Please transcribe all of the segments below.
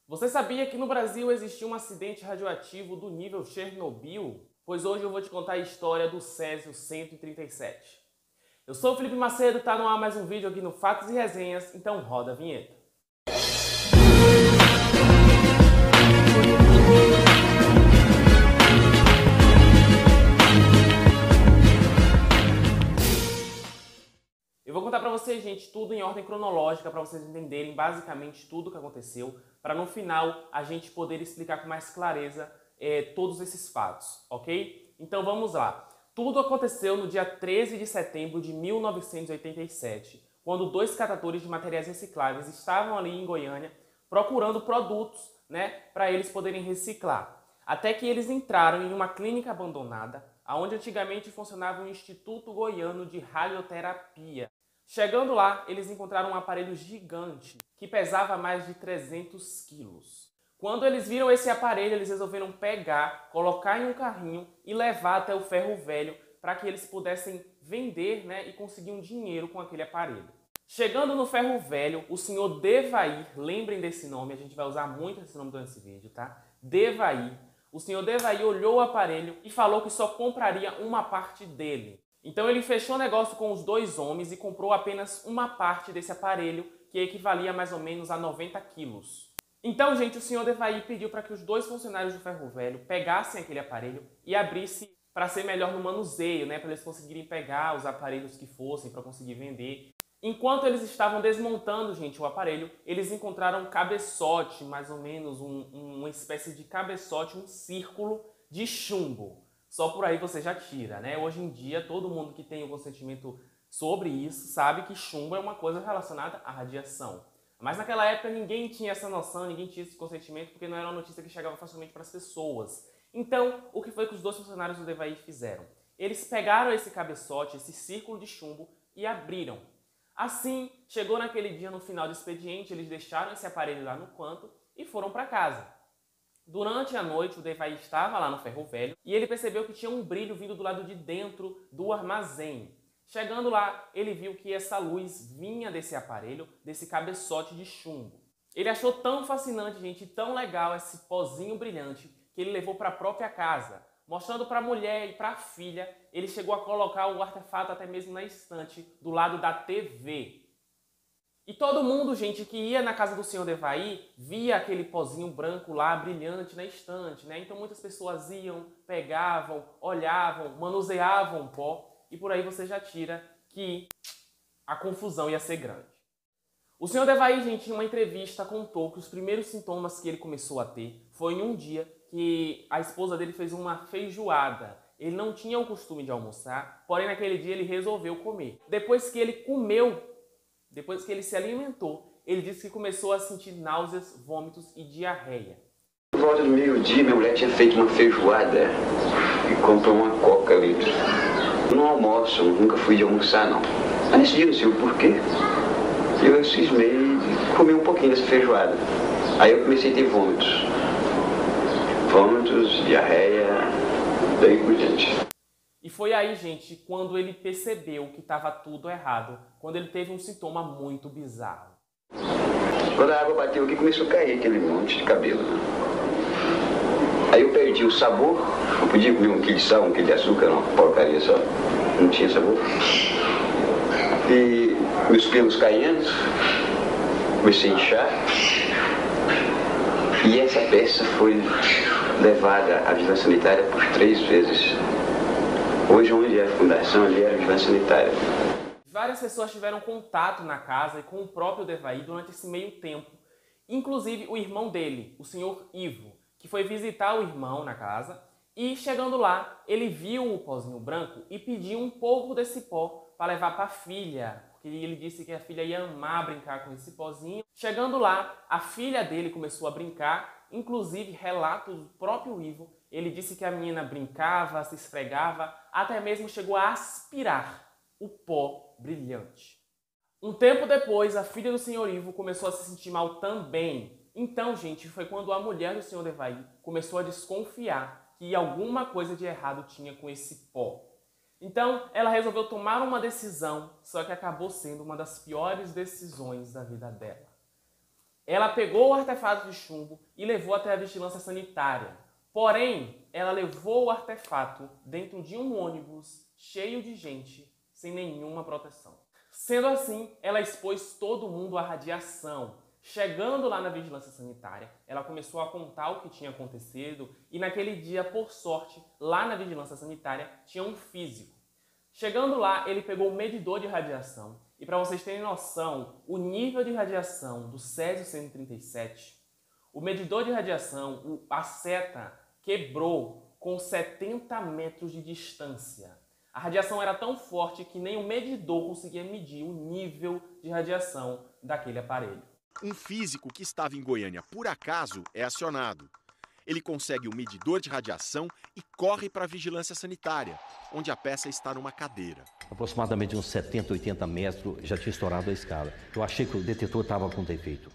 Você sabia que no Brasil existiu um acidente radioativo do nível Chernobyl? Pois hoje eu vou te contar a história do Césio 137. Eu sou o Felipe Macedo, tá no ar mais um vídeo aqui no Fatos e Resenhas, então roda a vinheta. Eu vou contar pra vocês, gente, tudo em ordem cronológica, pra vocês entenderem basicamente tudo o que aconteceu, para no final a gente poder explicar com mais clareza todos esses fatos, ok? Então vamos lá. Tudo aconteceu no dia 13 de setembro de 1987, quando dois catadores de materiais recicláveis estavam ali em Goiânia procurando produtos, para eles poderem reciclar. Até que eles entraram em uma clínica abandonada, onde antigamente funcionava o Instituto Goiano de Radioterapia. Chegando lá, eles encontraram um aparelho gigante que pesava mais de 300 quilos. Quando eles viram esse aparelho, eles resolveram pegar, colocar em um carrinho e levar até o Ferro Velho para que eles pudessem vender, e conseguir um dinheiro com aquele aparelho. Chegando no Ferro Velho, o senhor Devair, lembrem desse nome, a gente vai usar muito esse nome durante esse vídeo, tá? Devair. O senhor Devair olhou o aparelho e falou que só compraria uma parte dele. Então ele fechou o negócio com os dois homens e comprou apenas uma parte desse aparelho, que equivalia mais ou menos a 90 quilos. Então, gente, o senhor Devair pediu para que os dois funcionários do Ferro Velho pegassem aquele aparelho e abrissem para ser melhor no manuseio, para eles conseguirem pegar os aparelhos que fossem para conseguir vender. Enquanto eles estavam desmontando, gente, o aparelho, eles encontraram um cabeçote, mais ou menos uma espécie de cabeçote, um círculo de chumbo. Só por aí você já tira, Hoje em dia, todo mundo que tem o consentimento sobre isso sabe que chumbo é uma coisa relacionada à radiação. Mas naquela época ninguém tinha essa noção, ninguém tinha esse consentimento, porque não era uma notícia que chegava facilmente para as pessoas. Então, o que foi que os dois funcionários do Devair fizeram? Eles pegaram esse cabeçote, esse círculo de chumbo e abriram. Assim, chegou naquele dia, no final do expediente, eles deixaram esse aparelho lá no canto e foram para casa. Durante a noite, o Devair estava lá no Ferro Velho e ele percebeu que tinha um brilho vindo do lado de dentro do armazém. Chegando lá, ele viu que essa luz vinha desse aparelho, desse cabeçote de chumbo. Ele achou tão fascinante, gente, tão legal esse pozinho brilhante, que ele levou para a própria casa. Mostrando para a mulher e para a filha, ele chegou a colocar o artefato até mesmo na estante, do lado da TV. E todo mundo, gente, que ia na casa do senhor Devair, via aquele pozinho branco lá, brilhante na estante, Então muitas pessoas iam, pegavam, olhavam, manuseavam o pó, e por aí você já tira que a confusão ia ser grande. O senhor Devair, gente, em uma entrevista contou que os primeiros sintomas que ele começou a ter foi em um dia que a esposa dele fez uma feijoada. Ele não tinha o costume de almoçar, porém naquele dia ele resolveu comer. Depois que ele comeu, depois que ele se alimentou, ele disse que começou a sentir náuseas, vômitos e diarreia. Por volta do meio-dia, minha mulher tinha feito uma feijoada e comprou uma coca litro. Eu não almoço, nunca fui de almoçar, não. Mas nesse dia, não sei o porquê, eu cismei de comer um pouquinho dessa feijoada. Aí eu comecei a ter vômitos. Vômitos, diarreia, daí por diante. E foi aí, gente, quando ele percebeu que estava tudo errado, quando ele teve um sintoma muito bizarro. Quando a água bateu aqui, começou a cair aquele monte de cabelo. Aí eu perdi o sabor, não podia comer um quilo de sal, um quilo de açúcar, uma porcaria só. Não tinha sabor. E meus pelos caindo, comecei a inchar. E essa peça foi levada à vigilância sanitária por 3 vezes. Hoje, onde é a fundação, ali era a vigilância sanitária. Várias pessoas tiveram contato na casa e com o próprio Devair durante esse meio tempo. Inclusive o irmão dele, o senhor Ivo, que foi visitar o irmão na casa. E chegando lá, ele viu o pozinho branco e pediu um pouco desse pó para levar para a filha. Porque ele disse que a filha ia amar brincar com esse pozinho. Chegando lá, a filha dele começou a brincar. Inclusive, relato do próprio Ivo, ele disse que a menina brincava, se esfregava, até mesmo chegou a aspirar o pó brilhante. Um tempo depois, a filha do senhor Ivo começou a se sentir mal também. Então, gente, foi quando a mulher do senhor Devair começou a desconfiar que alguma coisa de errado tinha com esse pó. Então, ela resolveu tomar uma decisão, só que acabou sendo uma das piores decisões da vida dela. Ela pegou o artefato de chumbo e levou até a vigilância sanitária. Porém, ela levou o artefato dentro de um ônibus cheio de gente, sem nenhuma proteção. Sendo assim, ela expôs todo mundo à radiação. Chegando lá na vigilância sanitária, ela começou a contar o que tinha acontecido e naquele dia, por sorte, lá na vigilância sanitária tinha um físico. Chegando lá, ele pegou o medidor de radiação e, para vocês terem noção, o nível de radiação do Césio-137, o medidor de radiação, a seta, quebrou com 70 metros de distância. A radiação era tão forte que nem o medidor conseguia medir o nível de radiação daquele aparelho. Um físico que estava em Goiânia por acaso é acionado. Ele consegue o medidor de radiação e corre para a vigilância sanitária, onde a peça está numa cadeira. Aproximadamente uns 70, 80 metros já tinha estourado a escala. Eu achei que o detetor estava com defeito.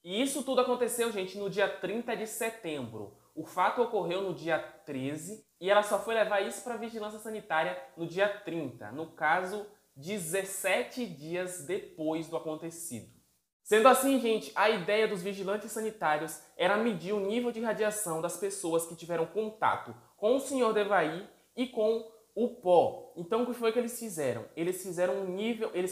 E isso tudo aconteceu, gente, no dia 30 de setembro. O fato ocorreu no dia 13 e ela só foi levar isso para a vigilância sanitária no dia 30. No caso, 17 dias depois do acontecido. Sendo assim, gente, a ideia dos vigilantes sanitários era medir o nível de radiação das pessoas que tiveram contato com o Sr. Devaí e com o pó. Então, o que foi que eles fizeram? Eles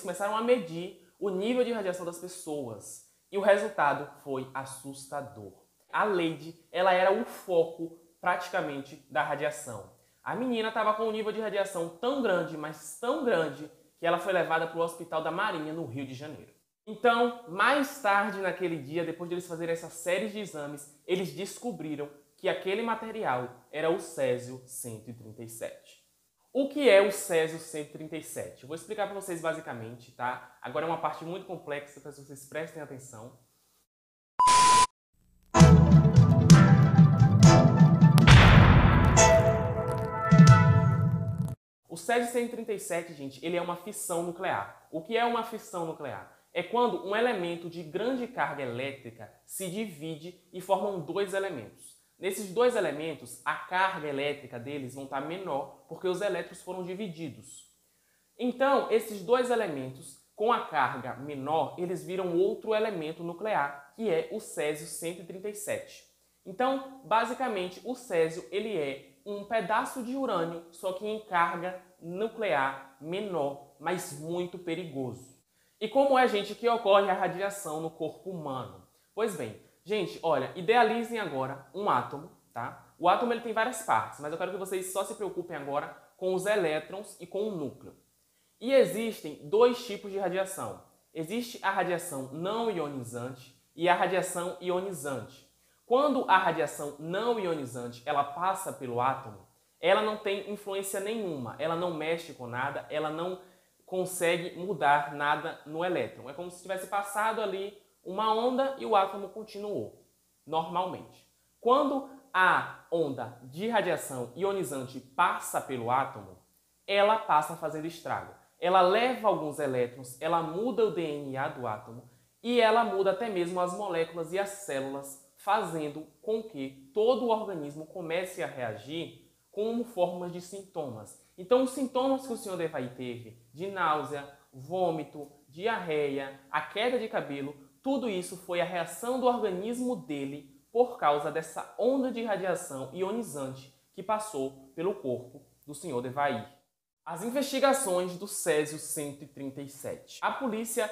começaram a medir o nível de radiação das pessoas. E o resultado foi assustador. A Lady, ela era o foco, praticamente, da radiação. A menina estava com um nível de radiação tão grande, mas tão grande, que ela foi levada para o Hospital da Marinha, no Rio de Janeiro. Então, mais tarde naquele dia, depois de eles fazerem essa série de exames, eles descobriram que aquele material era o Césio-137. O que é o Césio-137? Eu vou explicar para vocês basicamente, tá? Agora é uma parte muito complexa, para que vocês prestem atenção. O Césio-137, gente, ele é uma fissão nuclear. O que é uma fissão nuclear? É quando um elemento de grande carga elétrica se divide e formam dois elementos. Nesses dois elementos, a carga elétrica deles vão estar menor porque os elétrons foram divididos. Então, esses dois elementos, com a carga menor, eles viram outro elemento nuclear, que é o Césio-137. Então, basicamente, o Césio ele é um pedaço de urânio, só que em carga nuclear menor, mas muito perigoso. E como é, gente, que ocorre a radiação no corpo humano? Pois bem, gente, olha, idealizem agora um átomo, tá? O átomo ele tem várias partes, mas eu quero que vocês só se preocupem agora com os elétrons e com o núcleo. E existem dois tipos de radiação. Existe a radiação não ionizante e a radiação ionizante. Quando a radiação não ionizante ela passa pelo átomo, ela não tem influência nenhuma, ela não mexe com nada, ela não consegue mudar nada no elétron. É como se tivesse passado ali uma onda e o átomo continuou normalmente. Quando a onda de radiação ionizante passa pelo átomo, ela passa fazendo estrago. Ela leva alguns elétrons, ela muda o DNA do átomo e ela muda até mesmo as moléculas e as células, fazendo com que todo o organismo comece a reagir como formas de sintomas. Então, os sintomas que o Sr. Devaí teve, de náusea, vômito, diarreia, a queda de cabelo, tudo isso foi a reação do organismo dele por causa dessa onda de radiação ionizante que passou pelo corpo do Sr. Devaí. As investigações do Césio-137. A polícia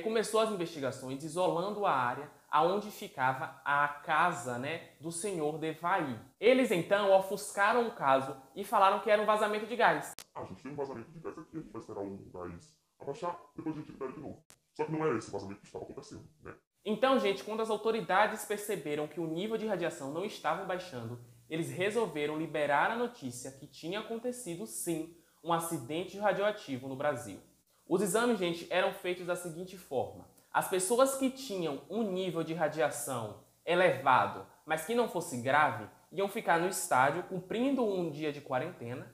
começou as investigações isolando a área aonde ficava a casa, do Sr. Devaí. Eles então ofuscaram o caso e falaram que era um vazamento de gás. A gente tem um vazamento de gás aqui, a gente vai esperar o gás abaixar, depois a gente libera de novo. Só que não era esse vazamento que estava acontecendo, né? Então, gente, quando as autoridades perceberam que o nível de radiação não estava baixando, eles resolveram liberar a notícia que tinha acontecido, sim, um acidente radioativo no Brasil. Os exames, gente, eram feitos da seguinte forma. As pessoas que tinham um nível de radiação elevado, mas que não fosse grave, iam ficar no estádio cumprindo um dia de quarentena,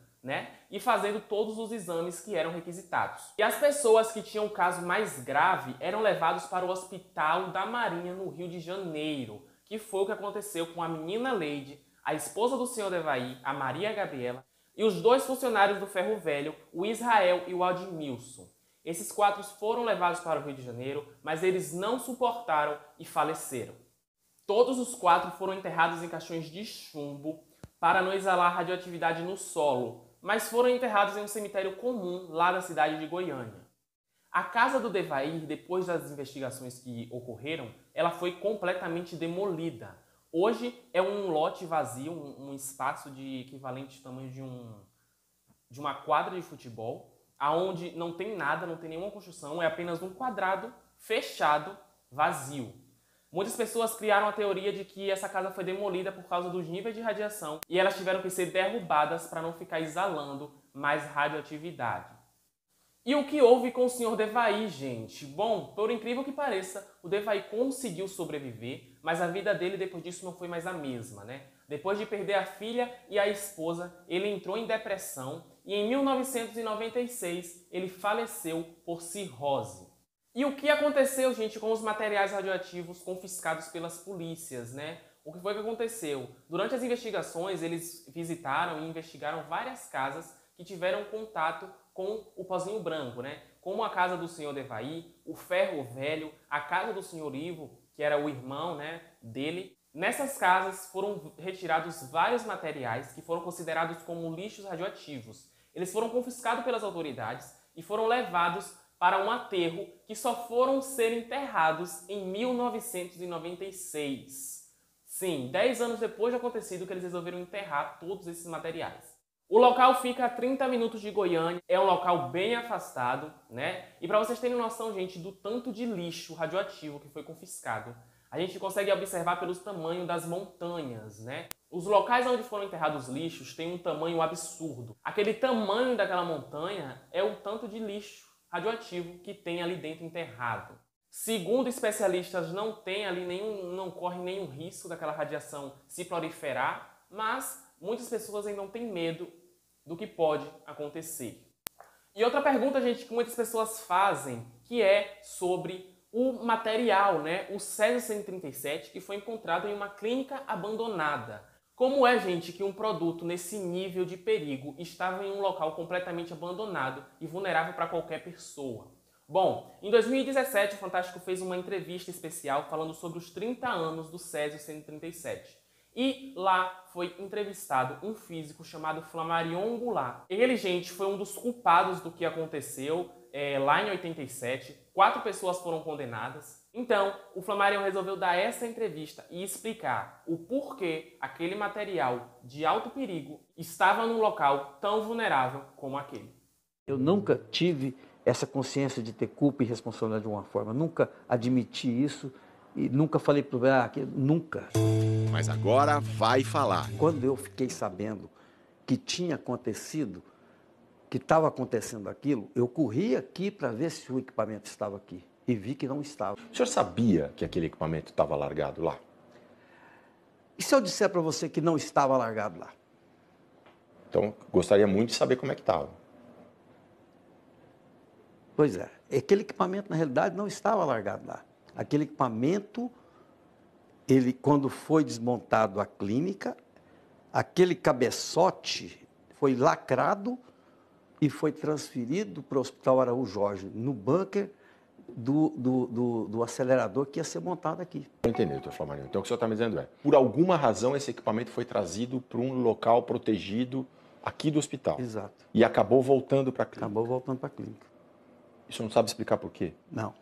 e fazendo todos os exames que eram requisitados. E as pessoas que tinham um caso mais grave eram levados para o Hospital da Marinha no Rio de Janeiro, que foi o que aconteceu com a menina Lady, a esposa do Sr. Devaí, a Maria Gabriela, e os dois funcionários do Ferro Velho, o Israel e o Admilson. Esses 4 foram levados para o Rio de Janeiro, mas eles não suportaram e faleceram. Todos os 4 foram enterrados em caixões de chumbo para não exalar radioatividade no solo, mas foram enterrados em um cemitério comum lá da cidade de Goiânia. A casa do Devair, depois das investigações que ocorreram, ela foi completamente demolida. Hoje é um lote vazio, um espaço de equivalente ao tamanho de uma quadra de futebol, aonde não tem nada, não tem nenhuma construção, é apenas um quadrado fechado, vazio. Muitas pessoas criaram a teoria de que essa casa foi demolida por causa dos níveis de radiação e elas tiveram que ser derrubadas para não ficar exalando mais radioatividade. E o que houve com o Sr. Devair, gente? Bom, por incrível que pareça, o Devair conseguiu sobreviver, mas a vida dele depois disso não foi mais a mesma, né? Depois de perder a filha e a esposa, ele entrou em depressão e em 1996 ele faleceu por cirrose. E o que aconteceu, gente, com os materiais radioativos confiscados pelas polícias, né? O que foi que aconteceu? Durante as investigações, eles visitaram e investigaram várias casas que tiveram contato com o pozinho branco, né? Como a casa do Sr. Devair, o Ferro Velho, a casa do Sr. Ivo, que era o irmão, né, dele. Nessas casas foram retirados vários materiais que foram considerados como lixos radioativos. Eles foram confiscados pelas autoridades e foram levados para um aterro que só foram ser enterrados em 1996. Sim, 10 anos depois de acontecido que eles resolveram enterrar todos esses materiais. O local fica a 30 minutos de Goiânia, é um local bem afastado, né? E para vocês terem noção, gente, do tanto de lixo radioativo que foi confiscado, a gente consegue observar pelo tamanho das montanhas, né? Os locais onde foram enterrados lixos têm um tamanho absurdo. Aquele tamanho daquela montanha é o tanto de lixo radioativo que tem ali dentro enterrado. Segundo especialistas, não corre nenhum risco daquela radiação se proliferar, mas muitas pessoas ainda têm medo do que pode acontecer. E outra pergunta, gente, que muitas pessoas fazem, que é sobre o material, né? O Césio-137, que foi encontrado em uma clínica abandonada. Como é, gente, que um produto nesse nível de perigo estava em um local completamente abandonado e vulnerável para qualquer pessoa? Bom, em 2017, o Fantástico fez uma entrevista especial falando sobre os 30 anos do Césio-137. E lá foi entrevistado um físico chamado Flammarion Goulart. Ele, gente, foi um dos culpados do que aconteceu lá em 87. 4 pessoas foram condenadas. Então, o Flammarion resolveu dar essa entrevista e explicar o porquê aquele material de alto perigo estava num local tão vulnerável como aquele. Eu nunca tive essa consciência de ter culpa e responsabilidade de uma forma. Nunca admiti isso e nunca falei para o nunca. Mas agora vai falar. Quando eu fiquei sabendo que tinha acontecido, que estava acontecendo aquilo, eu corri aqui para ver se o equipamento estava aqui e vi que não estava. O senhor sabia que aquele equipamento estava largado lá? E se eu disser para você que não estava largado lá? Então, gostaria muito de saber como é que estava. Pois é, aquele equipamento na realidade não estava largado lá. Aquele equipamento, ele, quando foi desmontado a clínica, aquele cabeçote foi lacrado e foi transferido para o Hospital Araújo Jorge, no bunker do acelerador que ia ser montado aqui. Não entendi, doutor Flammarion. Então o que o senhor está me dizendo é, por alguma razão esse equipamento foi trazido para um local protegido aqui do hospital. Exato. E acabou voltando para a clínica. Acabou voltando para a clínica. O senhor não sabe explicar por quê? Não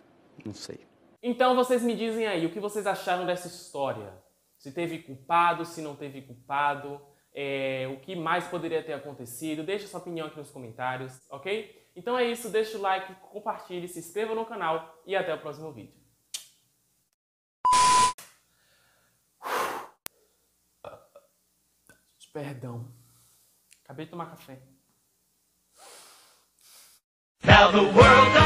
sei. Então vocês me dizem aí, o que vocês acharam dessa história? Se teve culpado, se não teve culpado, o que mais poderia ter acontecido? Deixa sua opinião aqui nos comentários, ok? Então é isso, deixa o like, compartilhe, se inscreva no canal e até o próximo vídeo. Perdão. Acabei de tomar café. Now the world